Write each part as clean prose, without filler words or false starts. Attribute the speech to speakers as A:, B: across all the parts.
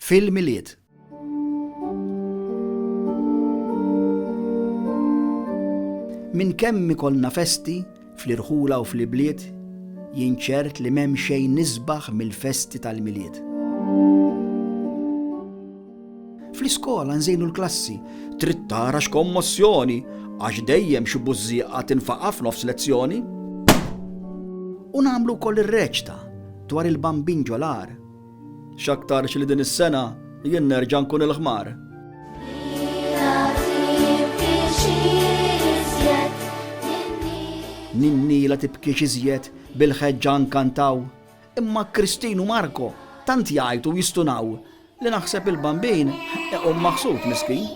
A: fil-milied. Min kemm ikollna festi fl-irħula u fl-ibliet, jinċert li m'hemm xejn nisbaħ mill-festi tal-milied. Fl-iskola nżejnu l-klassi, trid tara x'kommozzjoni għax dejjem xi bużżieqa tinfaqa' f'nofs lezzjoni. U nagħmlu wkoll ir-reċta dwar il-bambin ġolar. X'aktarx li din is-sena jien nerġa' nkun il-ħmar. Ninnila tibkiex iżjed bil-ħeġġa nkantaw, imma Kristin u Marko tant jgħidu jistunaw li naħseb il-bambin maħsud miskin.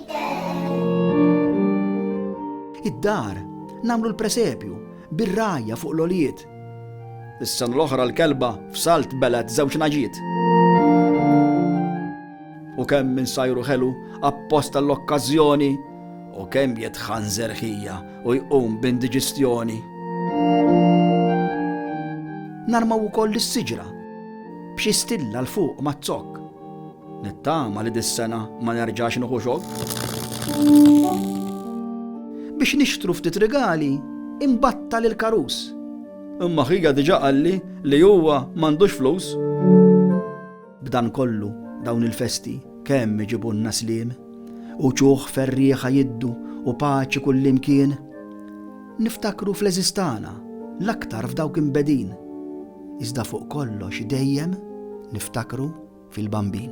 A: Id-dar nagħmlu l-presepju bir-rajja fuq l-olijiet. Is-sena l-oħra l-kelba f'Salt Beled żewġ naġiet. U kemm insajru ħelu apposta l-okkażjoni u kemm jitħan zerħija u jqum b'indiġestjoni. Narmaw ukoll is-siġra b'xi stilla l fuq mazzok. Nittama li dis-sena ma nerġax nieħu xokk. Biex nixtru ftit rigali imbattal il-karus. Imma ħiga diġà qalli li huwa m'għandux flus. B'dan kollu dawn il-festi kemm iġibunna sliem u ċuħ ferrieħa jiddu u paċi kullimkien. Niftakru fl-eżistana l-aktar f'dawk imbedin. Iżda fuq kollox dejjem niftakru fil-bambin.